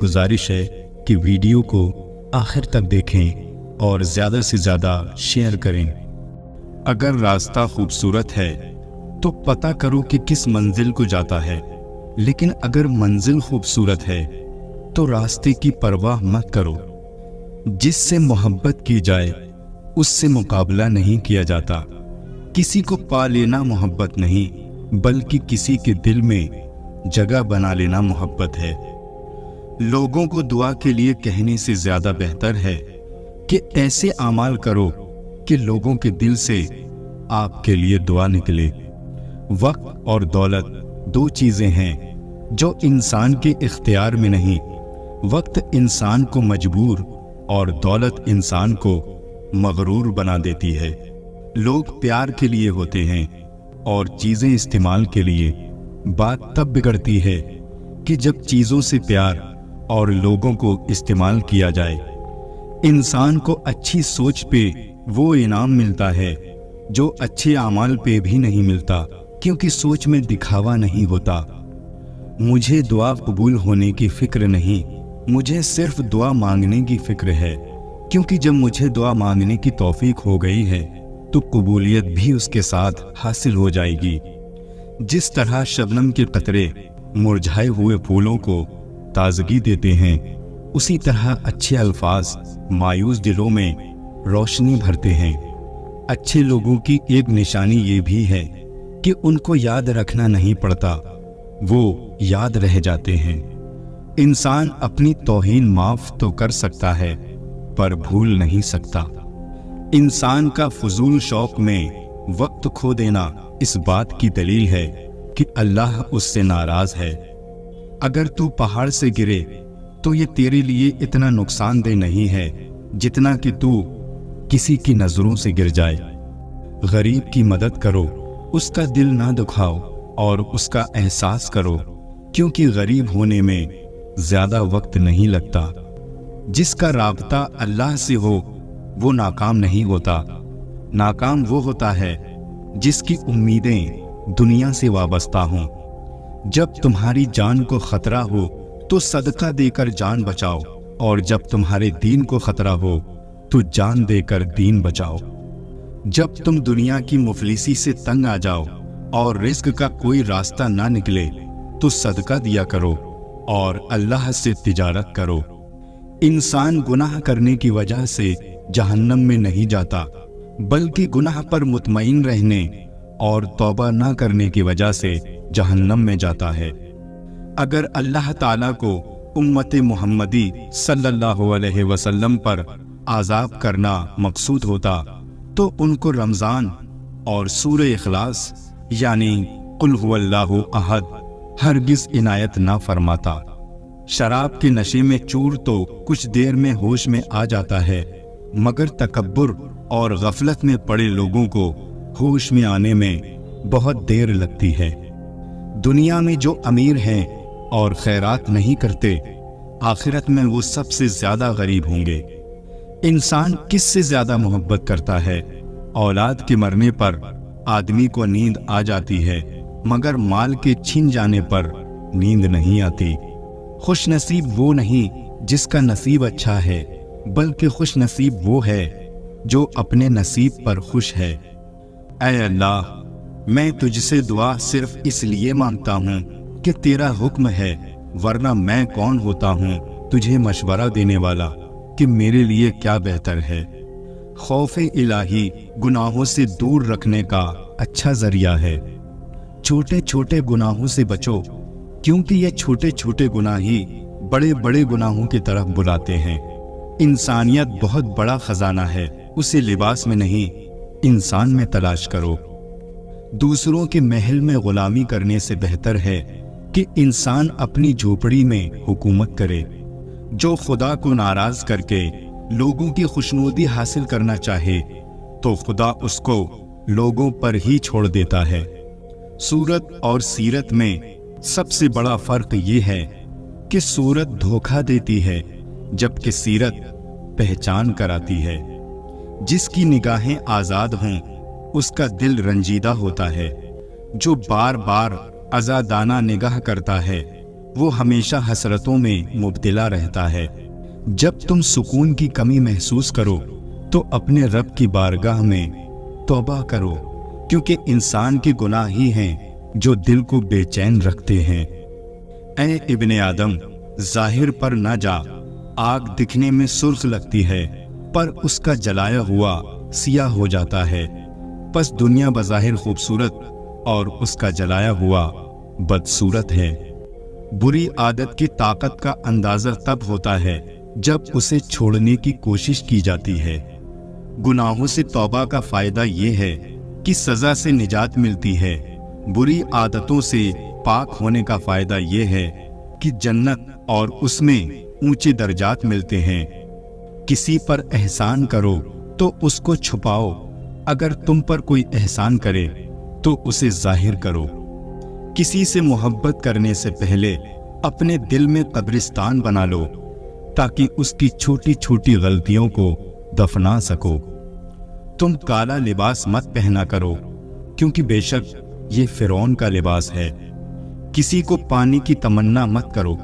گزارش ہے کہ ویڈیو کو آخر تک دیکھیں اور زیادہ سے زیادہ شیئر کریں۔ اگر راستہ خوبصورت ہے تو پتہ کرو کہ کس منزل کو جاتا ہے، لیکن اگر منزل خوبصورت ہے تو راستے کی پرواہ مت کرو۔ جس سے محبت کی جائے اس سے مقابلہ نہیں کیا جاتا۔ کسی کو پا لینا محبت نہیں، بلکہ کسی کے دل میں جگہ بنا لینا محبت ہے۔ لوگوں کو دعا کے لیے کہنے سے زیادہ بہتر ہے کہ ایسے اعمال کرو کہ لوگوں کے دل سے آپ کے لیے دعا نکلے۔ وقت اور دولت دو چیزیں ہیں جو انسان کے اختیار میں نہیں۔ وقت انسان کو مجبور اور دولت انسان کو مغرور بنا دیتی ہے۔ لوگ پیار کے لیے ہوتے ہیں اور چیزیں استعمال کے لیے۔ بات تب بگڑتی ہے کہ جب چیزوں سے پیار اور لوگوں کو استعمال کیا جائے۔ انسان کو اچھی سوچ پہ وہ انعام ملتا ہے جو اچھے اعمال پہ بھی نہیں ملتا، کیونکہ سوچ میں دکھاوا نہیں ہوتا۔ مجھے دعا قبول ہونے کی فکر نہیں، مجھے صرف دعا مانگنے کی فکر ہے، کیونکہ جب مجھے دعا مانگنے کی توفیق ہو گئی ہے تو قبولیت بھی اس کے ساتھ حاصل ہو جائے گی۔ جس طرح شبنم کے قطرے مرجھائے ہوئے پھولوں کو تازگی دیتے ہیں، اسی طرح اچھے الفاظ مایوس دلوں میں روشنی بھرتے ہیں۔ اچھے لوگوں کی ایک نشانی یہ بھی ہے کہ ان کو یاد رکھنا نہیں پڑتا، وہ یاد رہ جاتے ہیں۔ انسان اپنی توہین معاف تو کر سکتا ہے پر بھول نہیں سکتا۔ انسان کا فضول شوق میں وقت کھو دینا اس بات کی دلیل ہے کہ اللہ اس سے ناراض ہے۔ اگر تو پہاڑ سے گرے تو یہ تیرے لیے اتنا نقصان دہ نہیں ہے جتنا کہ تو کسی کی نظروں سے گر جائے۔ غریب کی مدد کرو، اس کا دل نہ دکھاؤ اور اس کا احساس کرو، کیونکہ غریب ہونے میں زیادہ وقت نہیں لگتا۔ جس کا رابطہ اللہ سے ہو وہ ناکام نہیں ہوتا۔ ناکام وہ ہوتا ہے جس کی امیدیں دنیا سے وابستہ ہوں۔ جب تمہاری جان کو خطرہ ہو تو صدقہ دے کر جان بچاؤ، اور جب تمہارے دین کو خطرہ ہو تو جان دے کر دین بچاؤ۔ جب تم دنیا کی مفلسی سے تنگ آ جاؤ اور رزق کا کوئی راستہ نہ نکلے تو صدقہ دیا کرو اور اللہ سے تجارت کرو۔ انسان گناہ کرنے کی وجہ سے جہنم میں نہیں جاتا، بلکہ گناہ پر مطمئن رہنے اور توبہ نہ کرنے کی وجہ سے جہنم میں جاتا ہے۔ اگر اللہ تعالیٰ کو امت محمدی صلی اللہ علیہ وسلم پر عذاب کرنا مقصود ہوتا تو ان کو رمضان اور سورہ اخلاص یعنی قل هو اللہ احد ہرگز عنایت نہ فرماتا۔ شراب کے نشے میں چور تو کچھ دیر میں ہوش میں آ جاتا ہے، مگر تکبر اور غفلت میں پڑے لوگوں کو ہوش میں آنے میں بہت دیر لگتی ہے۔ دنیا میں جو امیر ہیں اور خیرات نہیں کرتے، آخرت میں وہ سب سے زیادہ غریب ہوں گے۔ انسان کس سے زیادہ محبت کرتا ہے؟ اولاد کے مرنے پر آدمی کو نیند آ جاتی ہے، مگر مال کے چھن جانے پر نیند نہیں آتی۔ خوش نصیب وہ نہیں جس کا نصیب اچھا ہے، بلکہ خوش نصیب وہ ہے جو اپنے نصیب پر خوش ہے۔ اے اللہ، میں تجھ سے دعا صرف اس لیے مانگتا ہوں کہ تیرا حکم ہے، ورنہ میں کون ہوتا ہوں تجھے مشورہ دینے والا کہ میرے لیے کیا بہتر ہے۔ خوف الہی گناہوں سے دور رکھنے کا اچھا ذریعہ ہے۔ چھوٹے چھوٹے گناہوں سے بچو، کیونکہ یہ چھوٹے چھوٹے گناہ ہی بڑے بڑے گناہوں کی طرف بلاتے ہیں۔ انسانیت بہت بڑا خزانہ ہے، اسے لباس میں نہیں انسان میں تلاش کرو۔ دوسروں کے محل میں غلامی کرنے سے بہتر ہے کہ انسان اپنی جھوپڑی میں حکومت کرے۔ جو خدا کو ناراض کر کے لوگوں کی خوشنودی حاصل کرنا چاہے تو خدا اس کو لوگوں پر ہی چھوڑ دیتا ہے۔ صورت اور سیرت میں سب سے بڑا فرق یہ ہے کہ صورت دھوکہ دیتی ہے جبکہ سیرت پہچان کراتی ہے۔ جس کی نگاہیں آزاد ہوں اس کا دل رنجیدہ ہوتا ہے۔ جو بار بار آزادانہ نگاہ کرتا ہے وہ ہمیشہ حسرتوں میں مبتلا رہتا ہے۔ جب تم سکون کی کمی محسوس کرو تو اپنے رب کی بارگاہ میں توبہ کرو، کیونکہ انسان کے گناہ ہی ہیں جو دل کو بے چین رکھتے ہیں۔ اے ابن آدم، ظاہر پر نہ جا، آگ دکھنے میں سرخ لگتی ہے پر اس کا جلایا ہوا سیاہ ہو جاتا ہے۔ پس دنیا بظاہر خوبصورت اور اس کا جلایا ہوا بدصورت ہے۔ بری عادت کی طاقت کا اندازہ تب ہوتا ہے جب اسے چھوڑنے کی کوشش کی جاتی ہے۔ گناہوں سے توبہ کا فائدہ یہ ہے کہ سزا سے نجات ملتی ہے۔ بری عادتوں سے پاک ہونے کا فائدہ یہ ہے کہ جنت اور اس میں اونچے درجات ملتے ہیں۔ کسی پر احسان کرو تو اس کو چھپاؤ، اگر تم پر کوئی احسان کرے تو اسے ظاہر کرو۔ کسی سے محبت کرنے سے پہلے اپنے دل میں قبرستان بنا لو تاکہ اس کی چھوٹی چھوٹی غلطیوں کو دفنا سکو۔ تم کالا لباس مت پہنا کرو، کیونکہ بے شک یہ فرعون کا لباس ہے۔ کسی کو پانی کی تمنا مت کرو،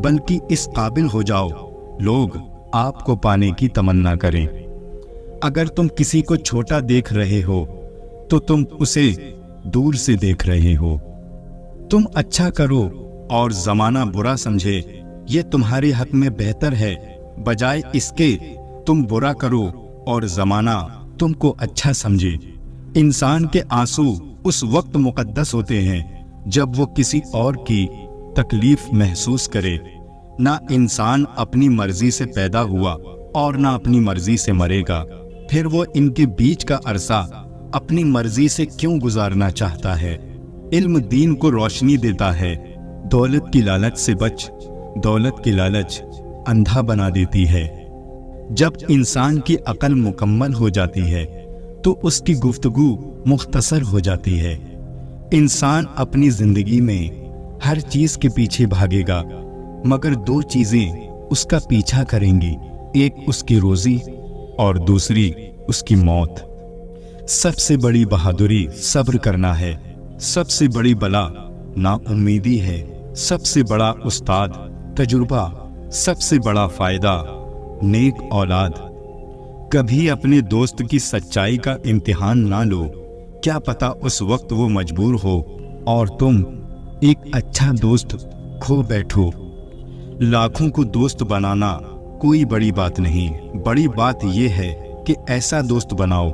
بلکہ اس قابل ہو جاؤ لوگ آپ کو پانے کی تمنا کریں۔ اگر تم کسی کو چھوٹا دیکھ رہے ہو تو تم اسے دور سے دیکھ رہے ہو۔ تم اچھا کرو اور زمانہ برا سمجھے، یہ تمہارے حق میں بہتر ہے، بجائے اس کے تم برا کرو اور زمانہ تم کو اچھا سمجھے۔ انسان کے آنسو اس وقت مقدس ہوتے ہیں جب وہ کسی اور کی تکلیف محسوس کرے۔ نہ انسان اپنی مرضی سے پیدا ہوا اور نہ اپنی مرضی سے مرے گا، پھر وہ ان کے بیچ کا عرصہ اپنی مرضی سے کیوں گزارنا چاہتا ہے؟ علم دین کو روشنی دیتا ہے۔ دولت کی لالچ سے بچ، دولت کی لالچ اندھا بنا دیتی ہے۔ جب انسان کی عقل مکمل ہو جاتی ہے تو اس کی گفتگو مختصر ہو جاتی ہے۔ انسان اپنی زندگی میں ہر چیز کے پیچھے بھاگے گا، مگر دو چیزیں اس کا پیچھا کریں گی، ایک اس کی روزی اور دوسری اس کی موت۔ سب سے بڑی بہادری صبر کرنا ہے، سب سے بڑی بلا نا امیدی ہے، سب سے بڑا استاد تجربہ، سب سے بڑا فائدہ نیک اولاد۔ کبھی اپنے دوست کی سچائی کا امتحان نہ لو، کیا پتہ اس وقت وہ مجبور ہو اور تم ایک اچھا دوست کھو بیٹھو۔ لاکھوں کو دوست بنانا کوئی بڑی بات نہیں، بڑی بات یہ ہے کہ ایسا دوست بناؤ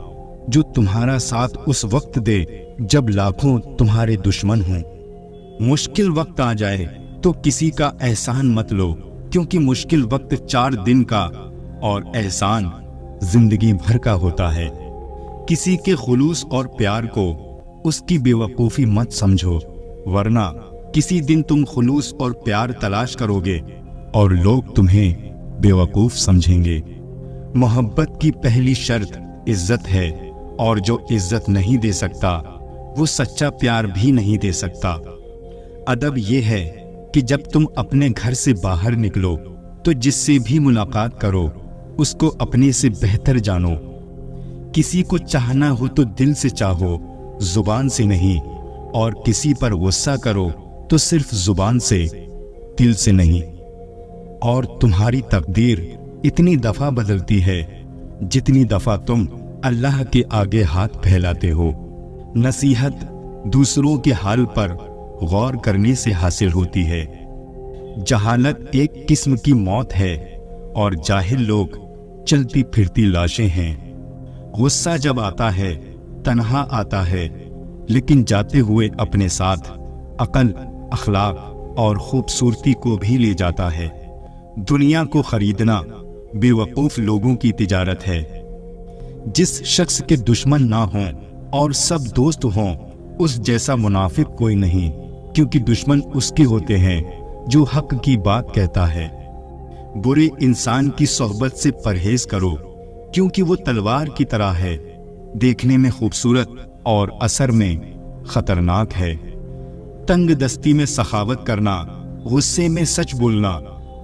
جو تمہارا ساتھ اس وقت دے جب لاکھوں تمہارے دشمن ہوں۔ مشکل وقت آ جائے تو کسی کا احسان مت لو، کیونکہ مشکل وقت 4 دن کا اور احسان زندگی بھر کا ہوتا ہے۔ کسی کے خلوص اور پیار کو اس کی بے وقوفی مت سمجھو، ورنہ کسی دن تم خلوص اور پیار تلاش کرو گے اور لوگ تمہیں بے وقوف سمجھیں گے۔ محبت کی پہلی شرط عزت ہے، اور جو عزت نہیں دے سکتا وہ سچا پیار بھی نہیں دے سکتا۔ ادب یہ ہے کہ جب تم اپنے گھر سے باہر نکلو تو جس سے بھی ملاقات کرو اس کو اپنے سے بہتر جانو۔ کسی کو چاہنا ہو تو دل سے چاہو، زبان سے نہیں، اور کسی پر غصہ کرو تو صرف زبان سے، دل سے نہیں۔ اور تمہاری تقدیر اتنی دفعہ بدلتی ہے جتنی دفعہ تم اللہ کے آگے ہاتھ پھیلاتے ہو۔ نصیحت دوسروں کے حال پر غور کرنے سے حاصل ہوتی ہے۔ جہالت ایک قسم کی موت ہے اور جاہل لوگ چلتی پھرتی لاشیں ہیں۔ غصہ جب آتا ہے تنہا آتا ہے، لیکن جاتے ہوئے اپنے ساتھ عقل، اخلاق اور خوبصورتی کو بھی لے جاتا ہے۔ دنیا کو خریدنا بے وقوف لوگوں کی تجارت ہے۔ جس شخص کے دشمن نہ ہوں اور سب دوست ہوں، اس جیسا منافق کوئی نہیں، کیونکہ دشمن اس کے ہوتے ہیں جو حق کی بات کہتا ہے۔ برے انسان کی صحبت سے پرہیز کرو، کیونکہ وہ تلوار کی طرح ہے، دیکھنے میں خوبصورت اور اثر میں خطرناک ہے۔ تنگ دستی میں سخاوت کرنا، غصے میں سچ بولنا،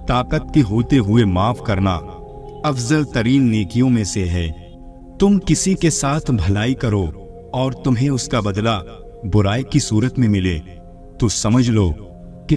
طاقت کے ہوتے ہوئے معاف کرنا افضل ترین نیکیوں میں سے ہے۔ تم کسی کے ساتھ بھلائی کرو اور تمہیں اس کا بدلہ برائی کی صورت میں ملے تو سمجھ لو کہ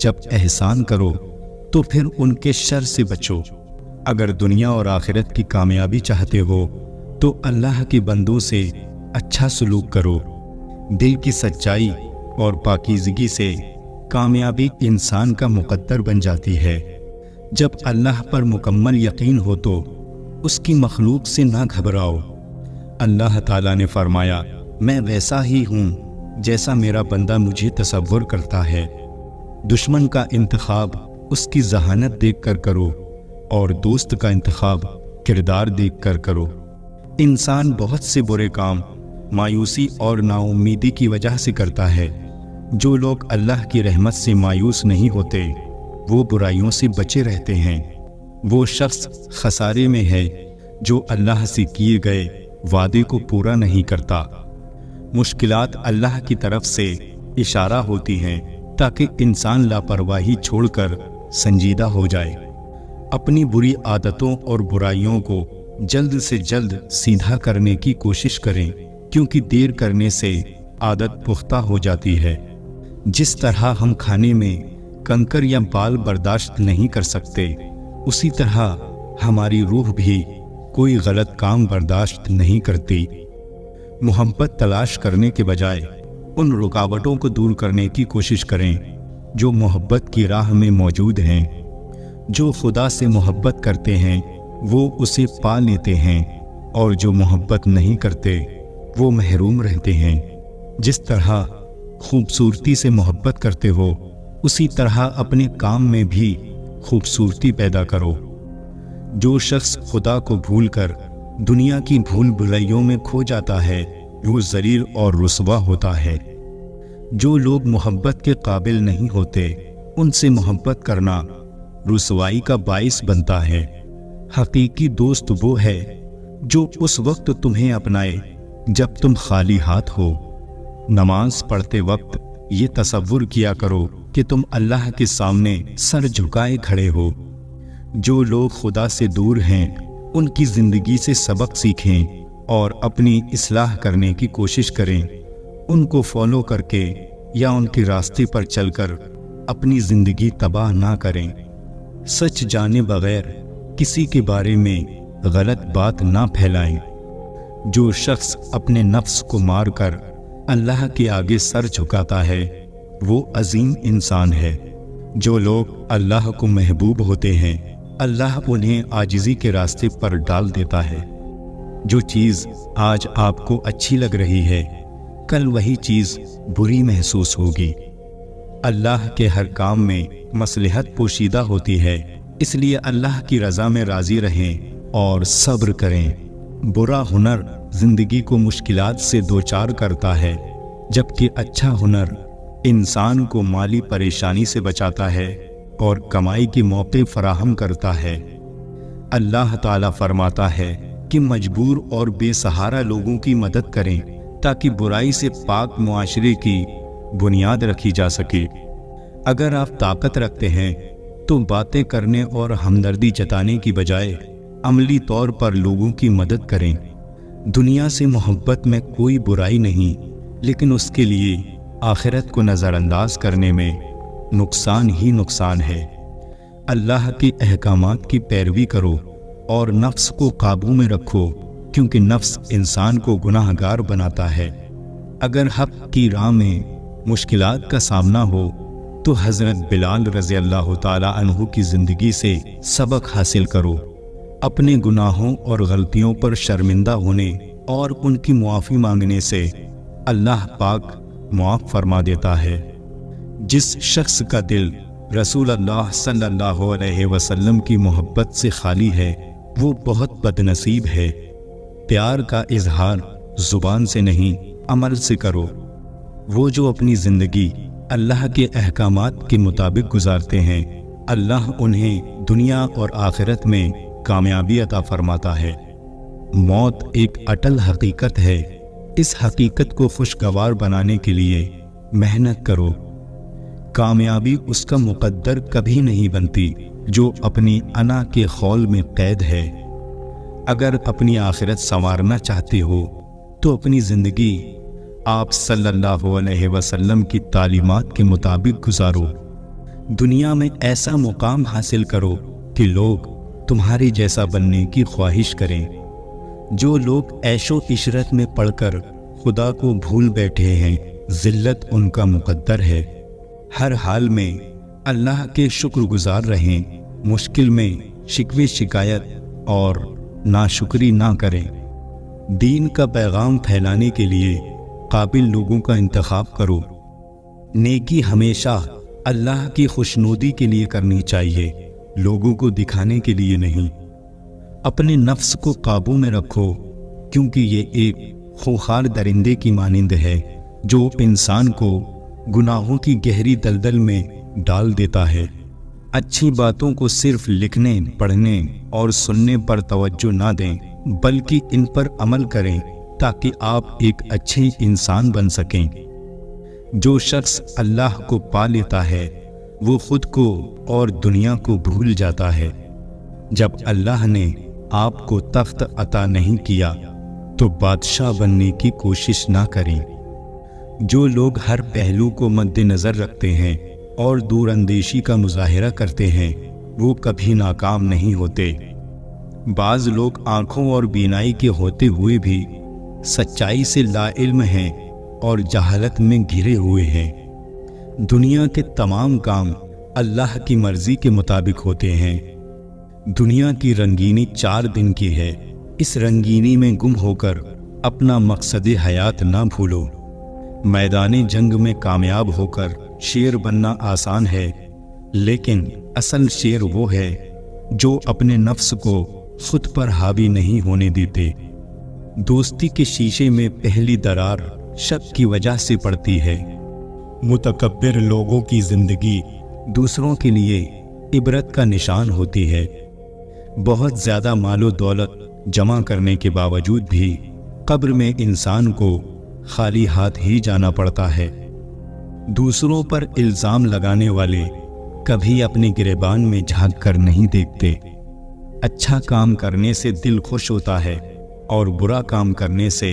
جب احسان کرو تو پھر ان کے شر سے بچو۔ اگر دنیا اور آخرت کی کامیابی چاہتے ہو تو اللہ کے بندوں سے اچھا سلوک کرو۔ دل کی سچائی اور پاکیزگی سے کامیابی انسان کا مقدر بن جاتی ہے۔ جب اللہ پر مکمل یقین ہو تو اس کی مخلوق سے نہ گھبراؤ۔ اللہ تعالیٰ نے فرمایا، میں ویسا ہی ہوں جیسا میرا بندہ مجھے تصور کرتا ہے۔ دشمن کا انتخاب اس کی ذہانت دیکھ کر کرو اور دوست کا انتخاب کردار دیکھ کر کرو۔ انسان بہت سے برے کام مایوسی اور نا امیدی کی وجہ سے کرتا ہے۔ جو لوگ اللہ کی رحمت سے مایوس نہیں ہوتے وہ برائیوں سے بچے رہتے ہیں۔ وہ شخص خسارے میں ہے جو اللہ سے کیے گئے وعدے کو پورا نہیں کرتا۔ مشکلات اللہ کی طرف سے اشارہ ہوتی ہیں تاکہ انسان لاپرواہی چھوڑ کر سنجیدہ ہو جائے۔ اپنی بری عادتوں اور برائیوں کو جلد سے جلد سیدھا کرنے کی کوشش کریں، کیونکہ دیر کرنے سے عادت پختہ ہو جاتی ہے۔ جس طرح ہم کھانے میں کنکر یا بال برداشت نہیں کر سکتے، اسی طرح ہماری روح بھی کوئی غلط کام برداشت نہیں کرتی۔ محبت تلاش کرنے کے بجائے ان رکاوٹوں کو دور کرنے کی کوشش کریں جو محبت کی راہ میں موجود ہیں۔ جو خدا سے محبت کرتے ہیں وہ اسے پا لیتے ہیں، اور جو محبت نہیں کرتے وہ محروم رہتے ہیں۔ جس طرح خوبصورتی سے محبت کرتے ہو اسی طرح اپنے کام میں بھی خوبصورتی پیدا کرو۔ جو شخص خدا کو بھول کر دنیا کی بھول بھلائیوں میں کھو جاتا ہے وہ ذلیل اور رسوا ہوتا ہے۔ جو لوگ محبت کے قابل نہیں ہوتے ان سے محبت کرنا رسوائی کا باعث بنتا ہے۔ حقیقی دوست وہ ہے جو اس وقت تمہیں اپنائے جب تم خالی ہاتھ ہو۔ نماز پڑھتے وقت یہ تصور کیا کرو کہ تم اللہ کے سامنے سر جھکائے کھڑے ہو۔ جو لوگ خدا سے دور ہیں ان کی زندگی سے سبق سیکھیں اور اپنی اصلاح کرنے کی کوشش کریں۔ ان کو فالو کر کے یا ان کے راستے پر چل کر اپنی زندگی تباہ نہ کریں۔ سچ جانے بغیر کسی کے بارے میں غلط بات نہ پھیلائیں۔ جو شخص اپنے نفس کو مار کر اللہ کے آگے سر جھکاتا ہے وہ عظیم انسان ہے۔ جو لوگ اللہ کو محبوب ہوتے ہیں اللہ انہیں عاجزی کے راستے پر ڈال دیتا ہے۔ جو چیز آج آپ کو اچھی لگ رہی ہے کل وہی چیز بری محسوس ہوگی۔ اللہ کے ہر کام میں مصلحت پوشیدہ ہوتی ہے، اس لیے اللہ کی رضا میں راضی رہیں اور صبر کریں۔ برا ہنر زندگی کو مشکلات سے دوچار کرتا ہے، جبکہ اچھا ہنر انسان کو مالی پریشانی سے بچاتا ہے اور کمائی کے موقع فراہم کرتا ہے۔ اللہ تعالیٰ فرماتا ہے کہ مجبور اور بے سہارا لوگوں کی مدد کریں تاکہ برائی سے پاک معاشرے کی بنیاد رکھی جا سکے۔ اگر آپ طاقت رکھتے ہیں تو باتیں کرنے اور ہمدردی جتانے کی بجائے عملی طور پر لوگوں کی مدد کریں۔ دنیا سے محبت میں کوئی برائی نہیں، لیکن اس کے لیے آخرت کو نظر انداز کرنے میں نقصان ہی نقصان ہے۔ اللہ کے احکامات کی پیروی کرو اور نفس کو قابو میں رکھو، کیونکہ نفس انسان کو گناہ گار بناتا ہے۔ اگر حق کی راہ میں مشکلات کا سامنا ہو تو حضرت بلال رضی اللہ تعالیٰ عنہ کی زندگی سے سبق حاصل کرو۔ اپنے گناہوں اور غلطیوں پر شرمندہ ہونے اور ان کی معافی مانگنے سے اللہ پاک معاف فرما دیتا ہے۔ جس شخص کا دل رسول اللہ صلی اللہ علیہ وسلم کی محبت سے خالی ہے وہ بہت بد نصیب ہے۔ پیار کا اظہار زبان سے نہیں عمل سے کرو۔ وہ جو اپنی زندگی اللہ کے احکامات کے مطابق گزارتے ہیں اللہ انہیں دنیا اور آخرت میں کامیابی عطا فرماتا ہے۔ موت ایک اٹل حقیقت ہے، اس حقیقت کو خوشگوار بنانے کے لیے محنت کرو۔ کامیابی اس کا مقدر کبھی نہیں بنتی جو اپنی انا کے خول میں قید ہے۔ اگر اپنی آخرت سنوارنا چاہتے ہو تو اپنی زندگی آپ صلی اللہ علیہ وسلم کی تعلیمات کے مطابق گزارو۔ دنیا میں ایسا مقام حاصل کرو کہ لوگ تمہارے جیسا بننے کی خواہش کریں۔ جو لوگ عیش و عشرت میں پڑھ کر خدا کو بھول بیٹھے ہیں، ذلت ان کا مقدر ہے۔ ہر حال میں اللہ کے شکر گزار رہیں، مشکل میں شکوے شکایت اور ناشکری نہ کریں۔ دین کا پیغام پھیلانے کے لیے قابل لوگوں کا انتخاب کرو۔ نیکی ہمیشہ اللہ کی خوشنودی کے لیے کرنی چاہیے، لوگوں کو دکھانے کے لیے نہیں۔ اپنے نفس کو قابو میں رکھو، کیونکہ یہ ایک خوخار درندے کی مانند ہے جو انسان کو گناہوں کی گہری دلدل میں ڈال دیتا ہے۔ اچھی باتوں کو صرف لکھنے، پڑھنے اور سننے پر توجہ نہ دیں، بلکہ ان پر عمل کریں تاکہ آپ ایک اچھے انسان بن سکیں۔ جو شخص اللہ کو پا لیتا ہے وہ خود کو اور دنیا کو بھول جاتا ہے۔ جب اللہ نے آپ کو تخت عطا نہیں کیا تو بادشاہ بننے کی کوشش نہ کریں۔ جو لوگ ہر پہلو کو مد نظر رکھتے ہیں اور دور اندیشی کا مظاہرہ کرتے ہیں وہ کبھی ناکام نہیں ہوتے۔ بعض لوگ آنکھوں اور بینائی کے ہوتے ہوئے بھی سچائی سے لا علم ہیں اور جہالت میں گھرے ہوئے ہیں۔ دنیا کے تمام کام اللہ کی مرضی کے مطابق ہوتے ہیں۔ دنیا کی رنگینی 4 دن کی ہے، اس رنگینی میں گم ہو کر اپنا مقصد حیات نہ بھولو۔ میدان جنگ میں کامیاب ہو کر شیر بننا آسان ہے، لیکن اصل شیر وہ ہے جو اپنے نفس کو خود پر حاوی نہیں ہونے دیتے۔ دوستی کے شیشے میں پہلی درار شک کی وجہ سے پڑتی ہے۔ متکبر لوگوں کی زندگی دوسروں کے لیے عبرت کا نشان ہوتی ہے۔ بہت زیادہ مال و دولت جمع کرنے کے باوجود بھی قبر میں انسان کو خالی ہاتھ ہی جانا پڑتا ہے۔ دوسروں پر الزام لگانے والے کبھی اپنے گریبان میں جھانک کر نہیں دیکھتے۔ اچھا کام کرنے سے دل خوش ہوتا ہے اور برا کام کرنے سے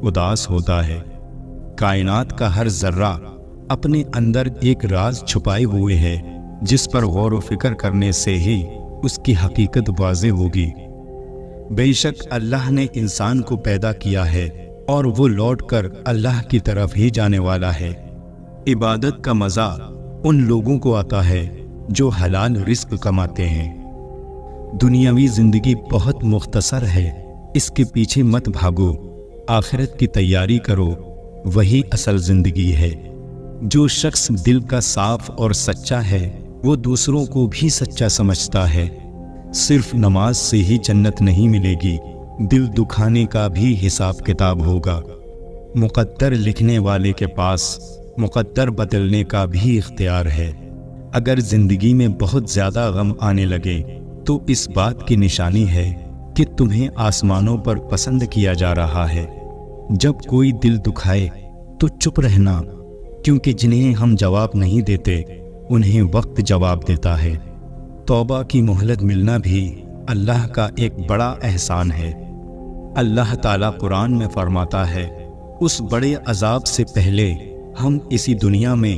اداس ہوتا ہے۔ کائنات کا ہر ذرہ اپنے اندر ایک راز چھپائے ہوئے ہے جس پر غور و فکر کرنے سے ہی اس کی حقیقت واضح ہوگی۔ بے شک اللہ نے انسان کو پیدا کیا ہے اور وہ لوٹ کر اللہ کی طرف ہی جانے والا ہے۔ عبادت کا مزہ ان لوگوں کو آتا ہے جو حلال رزق کماتے ہیں۔ دنیاوی زندگی بہت مختصر ہے، اس کے پیچھے مت بھاگو، آخرت کی تیاری کرو، وہی اصل زندگی ہے۔ جو شخص دل کا صاف اور سچا ہے وہ دوسروں کو بھی سچا سمجھتا ہے۔ صرف نماز سے ہی جنت نہیں ملے گی، دل دکھانے کا بھی حساب کتاب ہوگا۔ مقدر لکھنے والے کے پاس مقدر بدلنے کا بھی اختیار ہے۔ اگر زندگی میں بہت زیادہ غم آنے لگے تو اس بات کی نشانی ہے کہ تمہیں آسمانوں پر پسند کیا جا رہا ہے۔ جب کوئی دل دکھائے تو چپ رہنا، کیونکہ جنہیں ہم جواب نہیں دیتے انہیں وقت جواب دیتا ہے۔ توبہ کی مہلت ملنا بھی اللہ کا ایک بڑا احسان ہے۔ اللہ تعالیٰ قرآن میں فرماتا ہے، اس بڑے عذاب سے پہلے ہم اسی دنیا میں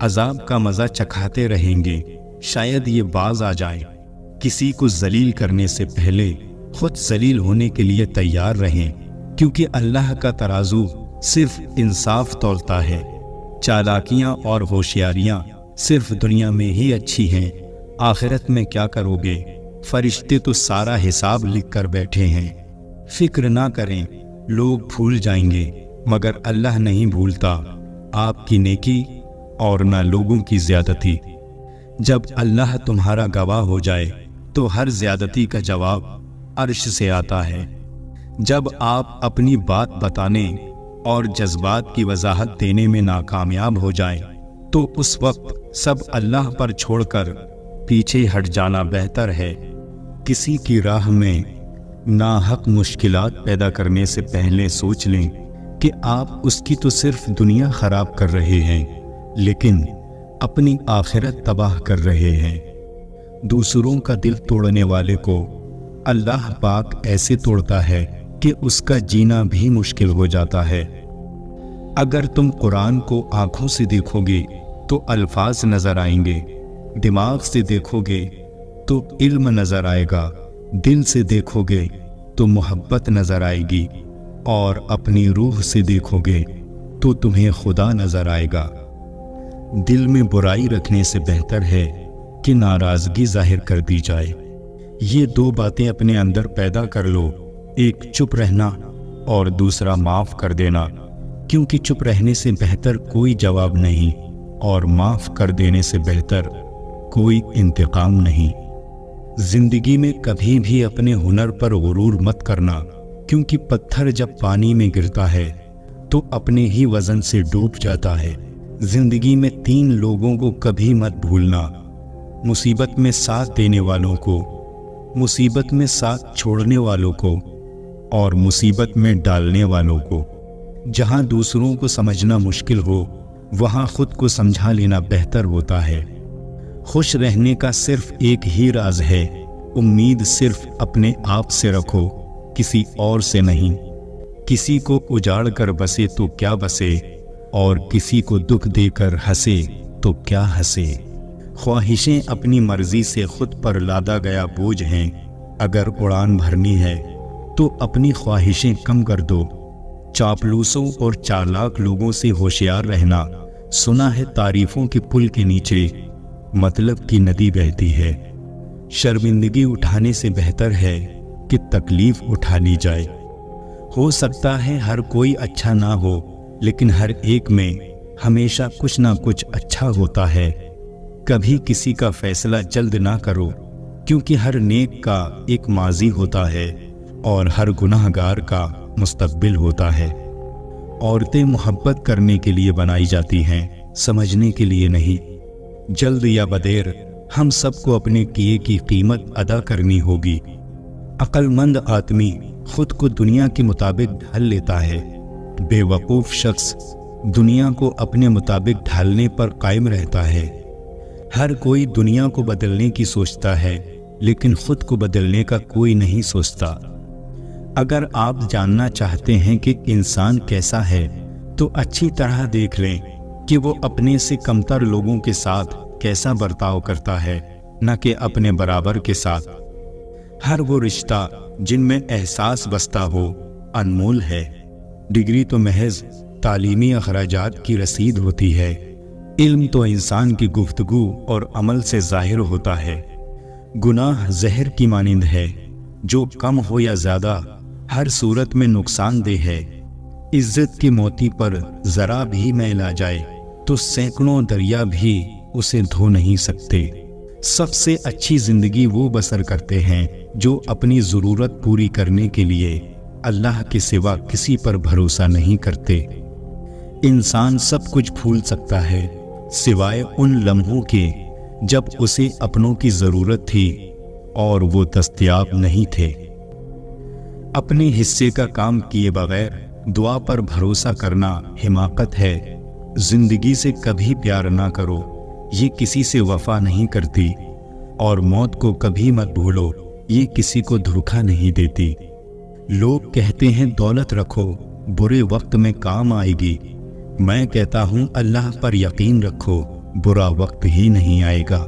عذاب کا مزہ چکھاتے رہیں گے، شاید یہ باز آ جائے۔ کسی کو ذلیل کرنے سے پہلے خود ذلیل ہونے کے لیے تیار رہیں، کیونکہ اللہ کا ترازو صرف انصاف تولتا ہے۔ چالاکیاں اور ہوشیاریاں صرف دنیا میں ہی اچھی ہیں، آخرت میں کیا کرو گے؟ فرشتے تو سارا حساب لکھ کر بیٹھے ہیں۔ فکر نہ کریں، لوگ بھول جائیں گے مگر اللہ نہیں بھولتا آپ کی نیکی اور نہ لوگوں کی زیادتی۔ جب اللہ تمہارا گواہ ہو جائے تو ہر زیادتی کا جواب عرش سے آتا ہے۔ جب آپ اپنی بات بتانے اور جذبات کی وضاحت دینے میں ناکامیاب ہو جائیں تو اس وقت سب اللہ پر چھوڑ کر پیچھے ہٹ جانا بہتر ہے۔ کسی کی راہ میں ناحق مشکلات پیدا کرنے سے پہلے سوچ لیں کہ آپ اس کی تو صرف دنیا خراب کر رہے ہیں لیکن اپنی آخرت تباہ کر رہے ہیں۔ دوسروں کا دل توڑنے والے کو اللہ پاک ایسے توڑتا ہے کہ اس کا جینا بھی مشکل ہو جاتا ہے۔ اگر تم قرآن کو آنکھوں سے دیکھو گے تو الفاظ نظر آئیں گے، دماغ سے دیکھو گے تو علم نظر آئے گا، دل سے دیکھو گے تو محبت نظر آئے گی، اور اپنی روح سے دیکھو گے تو تمہیں خدا نظر آئے گا۔ دل میں برائی رکھنے سے بہتر ہے کہ ناراضگی ظاہر کر دی جائے۔ یہ دو باتیں اپنے اندر پیدا کر لو، ایک چپ رہنا اور دوسرا معاف کر دینا، کیونکہ چپ رہنے سے بہتر کوئی جواب نہیں اور معاف کر دینے سے بہتر کوئی انتقام نہیں۔ زندگی میں کبھی بھی اپنے ہنر پر غرور مت کرنا، کیونکہ پتھر جب پانی میں گرتا ہے تو اپنے ہی وزن سے ڈوب جاتا ہے۔ زندگی میں 3 لوگوں کو کبھی مت بھولنا، مصیبت میں ساتھ دینے والوں کو، مصیبت میں ساتھ چھوڑنے والوں کو، اور مصیبت میں ڈالنے والوں کو۔ جہاں دوسروں کو سمجھنا مشکل ہو وہاں خود کو سمجھا لینا بہتر ہوتا ہے۔ خوش رہنے کا صرف ایک ہی راز ہے، امید صرف اپنے آپ سے رکھو، کسی اور سے نہیں۔ کسی کو اجاڑ کر بسے تو کیا بسے، اور کسی کو دکھ دے کر ہنسے تو کیا ہنسے۔ خواہشیں اپنی مرضی سے خود پر لادا گیا بوجھ ہیں، اگر اڑان بھرنی ہے تو اپنی خواہشیں کم کر دو۔ چاپلوسوں اور چالاک لوگوں سے ہوشیار رہنا، سنا ہے تعریفوں کے پل کے نیچے مطلب کی ندی بہتی ہے۔ شرمندگی اٹھانے سے بہتر ہے کہ تکلیف اٹھا لی جائے۔ ہو سکتا ہے ہر کوئی اچھا نہ ہو، لیکن ہر ایک میں ہمیشہ کچھ نہ کچھ اچھا ہوتا ہے۔ کبھی کسی کا فیصلہ جلد نہ کرو، کیونکہ ہر نیک کا ایک ماضی ہوتا ہے اور ہر گناہ گار کا مستقبل ہوتا ہے۔ عورتیں محبت کرنے کے لیے بنائی جاتی ہیں، سمجھنے کے لیے نہیں۔ جلد یا بدیر ہم سب کو اپنے کیے کی قیمت ادا کرنی ہوگی۔ عقل مند آدمی خود کو دنیا کے مطابق ڈھال لیتا ہے، بے وقوف شخص دنیا کو اپنے مطابق ڈھالنے پر قائم رہتا ہے۔ ہر کوئی دنیا کو بدلنے کی سوچتا ہے، لیکن خود کو بدلنے کا کوئی نہیں سوچتا۔ اگر آپ جاننا چاہتے ہیں کہ انسان کیسا ہے تو اچھی طرح دیکھ لیں کہ وہ اپنے سے کمتر لوگوں کے ساتھ کیسا برتاؤ کرتا ہے، نہ کہ اپنے برابر کے ساتھ۔ ہر وہ رشتہ جن میں احساس بستا ہو انمول ہے۔ ڈگری تو محض تعلیمی اخراجات کی رسید ہوتی ہے، علم تو انسان کی گفتگو اور عمل سے ظاہر ہوتا ہے۔ گناہ زہر کی مانند ہے، جو کم ہو یا زیادہ ہر صورت میں نقصان دہ ہے۔ عزت کی موتی پر ذرا بھی میل آ جائے تو سینکڑوں دریا بھی اسے دھو نہیں سکتے۔ سب سے اچھی زندگی وہ بسر کرتے ہیں جو اپنی ضرورت پوری کرنے کے لیے اللہ کے سوا کسی پر بھروسہ نہیں کرتے۔ انسان سب کچھ بھول سکتا ہے سوائے ان لمحوں کے جب اسے اپنوں کی ضرورت تھی اور وہ دستیاب نہیں تھے۔ اپنے حصے کا کام کیے بغیر دعا پر بھروسہ کرنا حماقت ہے۔ زندگی سے کبھی پیار نہ کرو، یہ کسی سے وفا نہیں کرتی، اور موت کو کبھی مت بھولو، یہ کسی کو دھوکہ نہیں دیتی۔ لوگ کہتے ہیں دولت رکھو، برے وقت میں کام آئے گی۔ میں کہتا ہوں اللہ پر یقین رکھو، برا وقت ہی نہیں آئے گا۔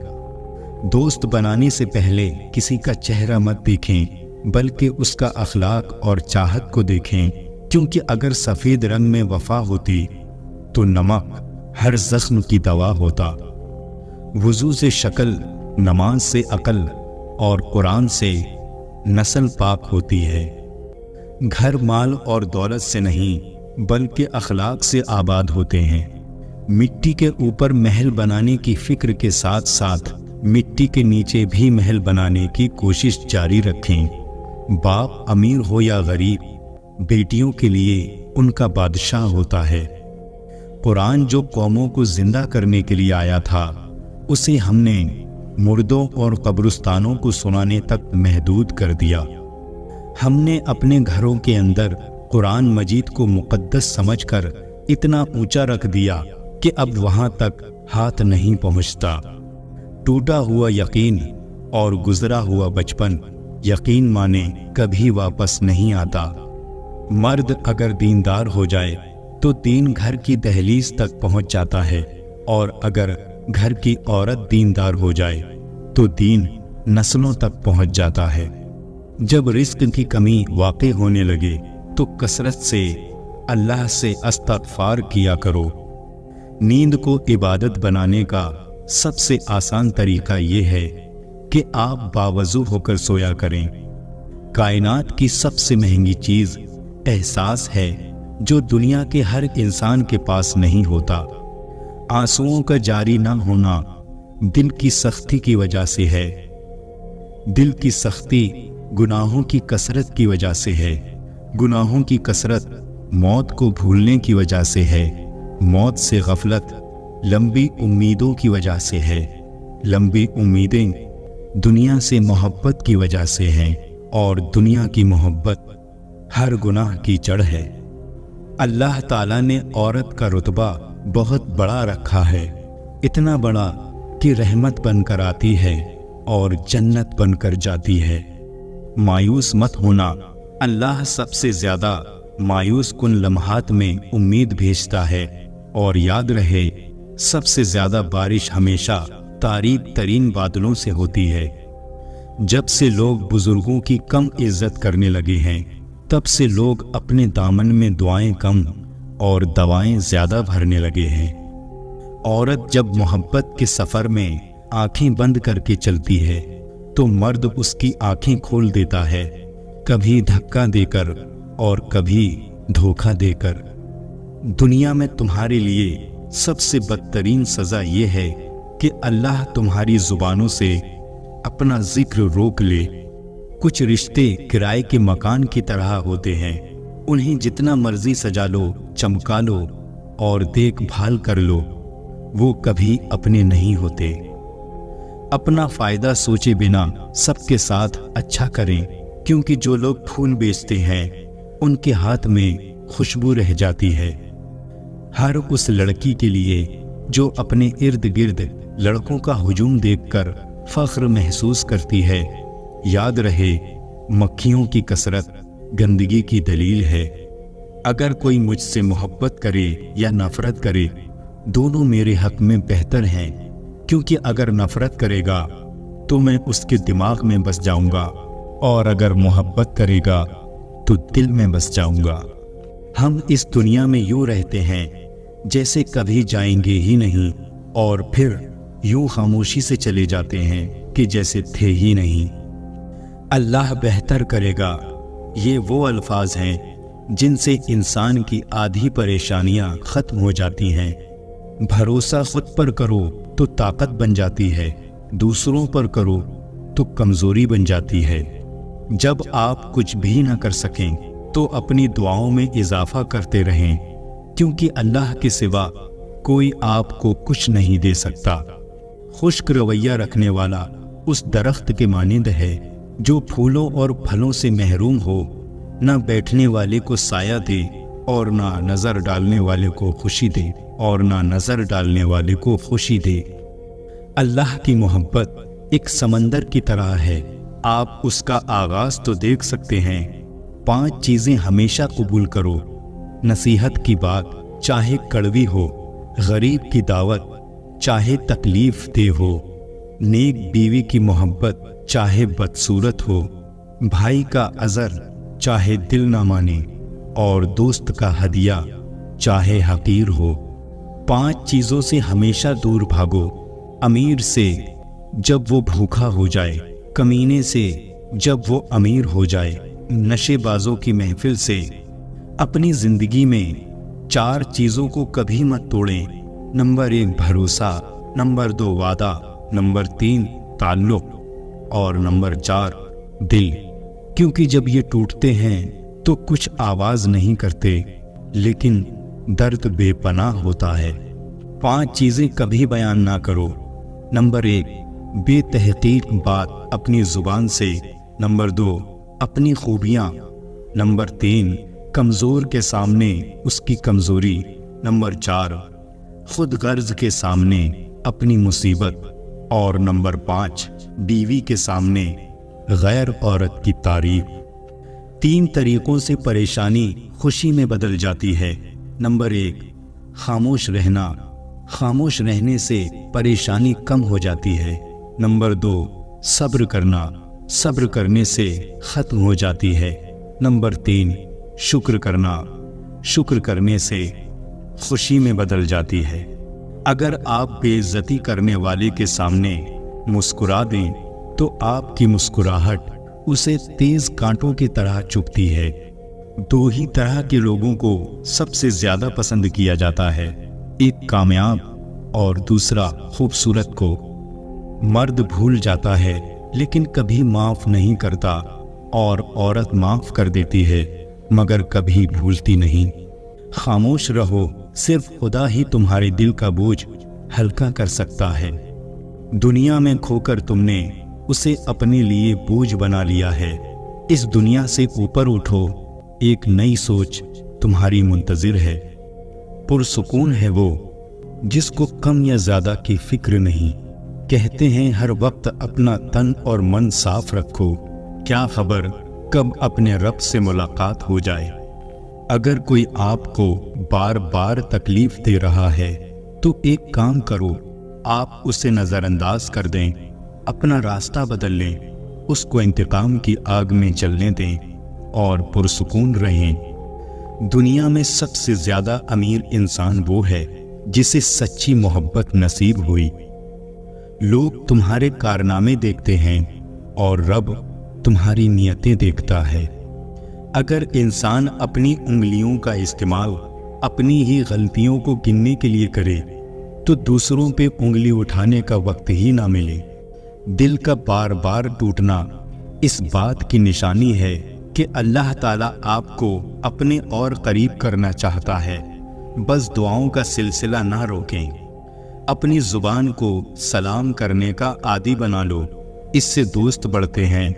دوست بنانے سے پہلے کسی کا چہرہ مت دیکھیں، بلکہ اس کا اخلاق اور چاہت کو دیکھیں، کیونکہ اگر سفید رنگ میں وفا ہوتی تو نمک ہر زخم کی دوا ہوتا۔ وضو سے شکل، نماز سے عقل، اور قرآن سے نسل پاک ہوتی ہے۔ گھر مال اور دولت سے نہیں بلکہ اخلاق سے آباد ہوتے ہیں۔ مٹی کے اوپر محل بنانے کی فکر کے ساتھ ساتھ مٹی کے نیچے بھی محل بنانے کی کوشش جاری رکھیں۔ باپ امیر ہو یا غریب، بیٹیوں کے لیے ان کا بادشاہ ہوتا ہے۔ قرآن جو قوموں کو زندہ کرنے کے لیے آیا تھا، اسے ہم نے مردوں اور قبرستانوں کو سنانے تک محدود کر دیا۔ ہم نے اپنے گھروں کے اندر قرآن مجید کو مقدس سمجھ کر اتنا اونچا رکھ دیا کہ اب وہاں تک ہاتھ نہیں پہنچتا۔ ٹوٹا ہوا یقین اور گزرا ہوا بچپن، یقین مانے کبھی واپس نہیں آتا۔ مرد اگر دیندار ہو جائے تو دین گھر کی دہلیز تک پہنچ جاتا ہے، اور اگر گھر کی عورت دیندار ہو جائے تو دین نسلوں تک پہنچ جاتا ہے۔ جب رزق کی کمی واقع ہونے لگے تو کثرت سے اللہ سے استغفار کیا کرو۔ نیند کو عبادت بنانے کا سب سے آسان طریقہ یہ ہے کہ آپ باوضو ہو کر سویا کریں۔ کائنات کی سب سے مہنگی چیز احساس ہے جو دنیا کے ہر انسان کے پاس نہیں ہوتا۔ آنسوؤں کا جاری نہ ہونا دل کی سختی کی وجہ سے ہے۔ دل کی سختی گناہوں کی کثرت کی وجہ سے ہے۔ گناہوں کی کثرت موت کو بھولنے کی وجہ سے ہے۔ موت سے غفلت لمبی امیدوں کی وجہ سے ہے۔ لمبی امیدیں دنیا سے محبت کی وجہ سے ہیں، اور دنیا کی محبت ہر گناہ کی جڑ ہے۔ اللہ تعالیٰ نے عورت کا رتبہ بہت بڑا رکھا ہے، اتنا بڑا کہ رحمت بن کر آتی ہے اور جنت بن کر جاتی ہے۔ مایوس مت ہونا، اللہ سب سے زیادہ مایوس کن لمحات میں امید بھیجتا ہے، اور یاد رہے سب سے زیادہ بارش ہمیشہ تاریک ترین بادلوں سے ہوتی ہے۔ جب سے لوگ بزرگوں کی کم عزت کرنے لگے ہیں تب سے لوگ اپنے دامن میں دعائیں کم اور دوائیں زیادہ بھرنے لگے ہیں۔ عورت جب محبت کے سفر میں آنکھیں بند کر کے چلتی ہے تو مرد اس کی آنکھیں کھول دیتا ہے، کبھی دھکا دے کر اور کبھی دھوکہ دے کر۔ دنیا میں تمہارے لیے سب سے بدترین سزا یہ ہے کہ اللہ تمہاری زبانوں سے اپنا ذکر روک لے۔ کچھ رشتے کرائے کے مکان کی طرح ہوتے ہیں، انہیں جتنا مرضی سجا لو، چمکا لو اور دیکھ بھال کر لو، وہ کبھی اپنے نہیں ہوتے۔ اپنا فائدہ سوچے بنا سب کے ساتھ اچھا کریں، کیونکہ جو لوگ پھول بیچتے ہیں ان کے ہاتھ میں خوشبو رہ جاتی ہے۔ ہر اس لڑکی کے لیے جو اپنے ارد گرد لڑکوں کا ہجوم دیکھ کر فخر محسوس کرتی ہے، یاد رہے مکھیوں کی کثرت گندگی کی دلیل ہے۔ اگر کوئی مجھ سے محبت کرے یا نفرت کرے، دونوں میرے حق میں بہتر ہیں، کیونکہ اگر نفرت کرے گا تو میں اس کے دماغ میں بس جاؤں گا، اور اگر محبت کرے گا تو دل میں بس جاؤں گا۔ ہم اس دنیا میں یوں رہتے ہیں جیسے کبھی جائیں گے ہی نہیں، اور پھر یوں خاموشی سے چلے جاتے ہیں کہ جیسے تھے ہی نہیں۔ اللہ بہتر کرے گا، یہ وہ الفاظ ہیں جن سے انسان کی آدھی پریشانیاں ختم ہو جاتی ہیں۔ بھروسہ خود پر کرو تو طاقت بن جاتی ہے، دوسروں پر کرو تو کمزوری بن جاتی ہے۔ جب آپ کچھ بھی نہ کر سکیں تو اپنی دعاؤں میں اضافہ کرتے رہیں، کیونکہ اللہ کے سوا کوئی آپ کو کچھ نہیں دے سکتا۔ خشک رویہ رکھنے والا اس درخت کے مانند ہے جو پھولوں اور پھلوں سے محروم ہو، نہ بیٹھنے والے کو سایہ دے اور نہ نظر ڈالنے والے کو خوشی دے، اور نہ نظر ڈالنے والے کو خوشی دے۔ اللہ کی محبت ایک سمندر کی طرح ہے، آپ اس کا آغاز تو دیکھ سکتے ہیں۔ 5 چیزیں ہمیشہ قبول کرو: نصیحت کی بات چاہے کڑوی ہو، غریب کی دعوت چاہے تکلیف دہ ہو، نیک بیوی کی محبت چاہے بدصورت ہو، بھائی کا عذر چاہے دل نہ مانے، اور دوست کا ہدیہ چاہے حقیر ہو۔ 5 چیزوں سے ہمیشہ دور بھاگو: امیر سے جب وہ بھوکا ہو جائے، کمینے سے جب وہ امیر ہو جائے، نشے بازوں کی محفل سے۔ اپنی زندگی میں 4 چیزوں کو کبھی مت توڑیں: نمبر 1 بھروسہ، نمبر 2 وعدہ، نمبر 3 تعلق، اور نمبر 4 دل، کیونکہ جب یہ ٹوٹتے ہیں تو کچھ آواز نہیں کرتے، لیکن درد بے پناہ ہوتا ہے۔ 5 چیزیں کبھی بیان نہ کرو: نمبر 1 بے تحقیق بات اپنی زبان سے، نمبر 2 اپنی خوبیاں، نمبر 3 کمزور کے سامنے اس کی کمزوری، نمبر 4 خود غرض کے سامنے اپنی مصیبت، اور نمبر 5 بیوی کے سامنے غیر عورت کی تعریف۔ 3 طریقوں سے پریشانی خوشی میں بدل جاتی ہے: نمبر 1 خاموش رہنا، خاموش رہنے سے پریشانی کم ہو جاتی ہے۔ نمبر 2، صبر کرنا، صبر کرنے سے ختم ہو جاتی ہے۔ نمبر 3، شکر کرنا، شکر کرنے سے خوشی میں بدل جاتی ہے۔ اگر آپ بے عزتی کرنے والے کے سامنے مسکرا دیں تو آپ کی مسکراہٹ اسے تیز کانٹوں کی طرح چبھتی ہے۔ 2 ہی طرح کے لوگوں کو سب سے زیادہ پسند کیا جاتا ہے، ایک کامیاب اور دوسرا خوبصورت کو۔ مرد بھول جاتا ہے لیکن کبھی معاف نہیں کرتا، اور عورت معاف کر دیتی ہے مگر کبھی بھولتی نہیں۔ خاموش رہو، صرف خدا ہی تمہارے دل کا بوجھ ہلکا کر سکتا ہے۔ دنیا میں کھو کر تم نے اسے اپنے لیے بوجھ بنا لیا ہے۔ اس دنیا سے اوپر اٹھو، ایک نئی سوچ تمہاری منتظر ہے۔ پرسکون ہے وہ جس کو کم یا زیادہ کی فکر نہیں۔ کہتے ہیں ہر وقت اپنا تن اور من صاف رکھو، کیا خبر کب اپنے رب سے ملاقات ہو جائے۔ اگر کوئی آپ کو بار بار تکلیف دے رہا ہے تو ایک کام کرو، آپ اسے نظر انداز کر دیں، اپنا راستہ بدل لیں، اس کو انتقام کی آگ میں جلنے دیں اور پرسکون رہیں۔ دنیا میں سب سے زیادہ امیر انسان وہ ہے جسے سچی محبت نصیب ہوئی۔ لوگ تمہارے کارنامے دیکھتے ہیں اور رب تمہاری نیتیں دیکھتا ہے۔ اگر انسان اپنی انگلیوں کا استعمال اپنی ہی غلطیوں کو گننے کے لیے کرے تو دوسروں پہ انگلی اٹھانے کا وقت ہی نہ ملے۔ دل کا بار بار ٹوٹنا اس بات کی نشانی ہے کہ اللہ تعالیٰ آپ کو اپنے اور قریب کرنا چاہتا ہے۔ بس دعاؤں کا سلسلہ نہ روکیں۔ اپنی زبان کو سلام کرنے کا عادی بنا لو، اس سے دوست بڑھتے ہیں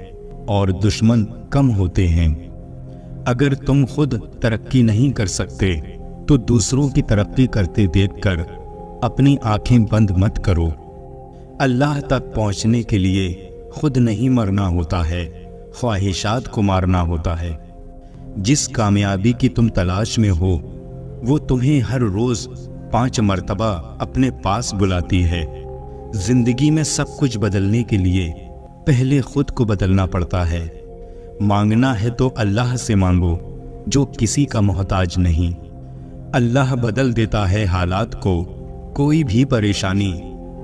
اور دشمن کم ہوتے ہیں۔ اگر تم خود ترقی نہیں کر سکتے تو دوسروں کی ترقی کرتے دیکھ کر اپنی آنکھیں بند مت کرو۔ اللہ تک پہنچنے کے لیے خود نہیں مرنا ہوتا ہے، خواہشات کو مارنا ہوتا ہے۔ جس کامیابی کی تم تلاش میں ہو وہ تمہیں ہر روز 5 مرتبہ اپنے پاس بلاتی ہے۔ زندگی میں سب کچھ بدلنے کے لیے پہلے خود کو بدلنا پڑتا ہے۔ مانگنا ہے تو اللہ سے مانگو جو کسی کا محتاج نہیں۔ اللہ بدل دیتا ہے حالات کو، کوئی بھی پریشانی،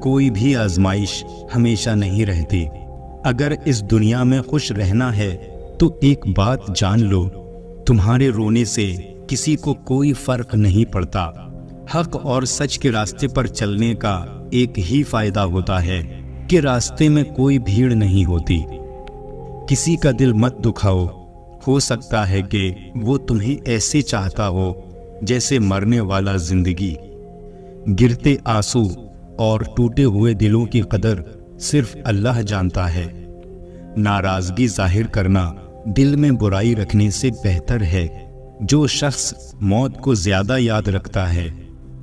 کوئی بھی آزمائش ہمیشہ نہیں رہتی۔ اگر اس دنیا میں خوش رہنا ہے تو ایک بات جان لو، تمہارے رونے سے کسی کو کوئی فرق نہیں پڑتا۔ حق اور سچ کے راستے پر چلنے کا ایک ہی فائدہ ہوتا ہے کہ راستے میں کوئی بھیڑ نہیں ہوتی۔ کسی کا دل مت دکھاؤ، ہو سکتا ہے کہ وہ تمہیں ایسے چاہتا ہو جیسے مرنے والا زندگی۔ گرتے آنسو اور ٹوٹے ہوئے دلوں کی قدر صرف اللہ جانتا ہے۔ ناراضگی ظاہر کرنا دل میں برائی رکھنے سے بہتر ہے۔ جو شخص موت کو زیادہ یاد رکھتا ہے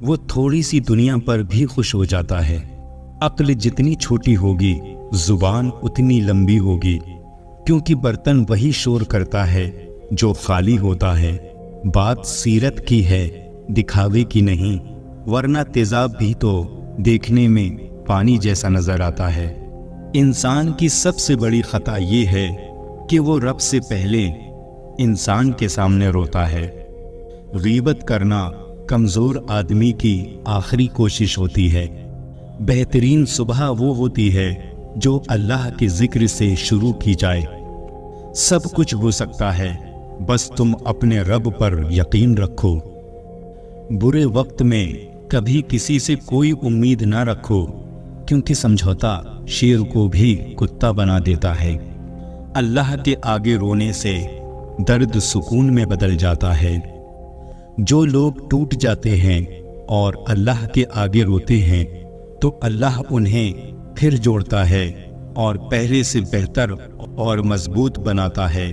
وہ تھوڑی سی دنیا پر بھی خوش ہو جاتا ہے۔ عقل جتنی چھوٹی ہوگی زبان اتنی لمبی ہوگی، کیونکہ برتن وہی شور کرتا ہے جو خالی ہوتا ہے۔ بات سیرت کی ہے، دکھاوے کی نہیں، ورنہ تیزاب بھی تو دیکھنے میں پانی جیسا نظر آتا ہے۔ انسان کی سب سے بڑی خطا یہ ہے کہ وہ رب سے پہلے انسان کے سامنے روتا ہے۔ غیبت کرنا کمزور آدمی کی آخری کوشش ہوتی ہے۔ بہترین صبح وہ ہوتی ہے جو اللہ کے ذکر سے شروع کی جائے۔ سب کچھ ہو سکتا ہے، بس تم اپنے رب پر یقین رکھو۔ برے وقت میں کبھی کسی سے کوئی امید نہ رکھو، کیونکہ سمجھوتا شیر کو بھی کتا بنا دیتا ہے۔ اللہ کے آگے رونے سے درد سکون میں بدل جاتا ہے۔ جو لوگ ٹوٹ جاتے ہیں اور اللہ کے آگے روتے ہیں تو اللہ انہیں پھر جوڑتا ہے اور پہلے سے بہتر اور مضبوط بناتا ہے۔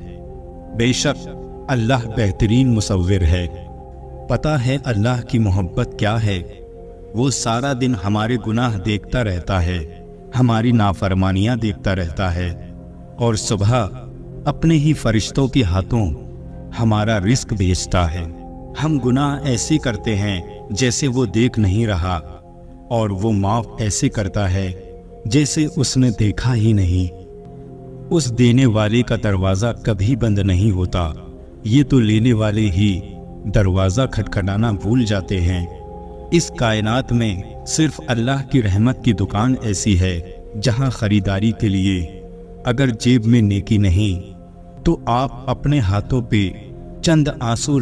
بے شک اللہ بہترین مصور ہے۔ پتہ ہے اللہ کی محبت کیا ہے؟ وہ سارا دن ہمارے گناہ دیکھتا رہتا ہے، ہماری نافرمانیاں دیکھتا رہتا ہے، اور صبح اپنے ہی فرشتوں کے ہاتھوں ہمارا رزق بھیجتا ہے۔ ہم گناہ ایسے کرتے ہیں جیسے وہ دیکھ نہیں رہا، اور وہ معاف ایسے کرتا ہے جیسے اس نے دیکھا ہی نہیں۔ اس دینے والے کا دروازہ کبھی بند نہیں ہوتا، یہ تو لینے والے ہی دروازہ کھٹکھٹانا بھول جاتے ہیں۔ اس کائنات میں صرف اللہ کی رحمت کی دکان ایسی ہے جہاں خریداری کے لیے اگر جیب میں نیکی نہیں تو آپ اپنے ہاتھوں پہ چند آنسو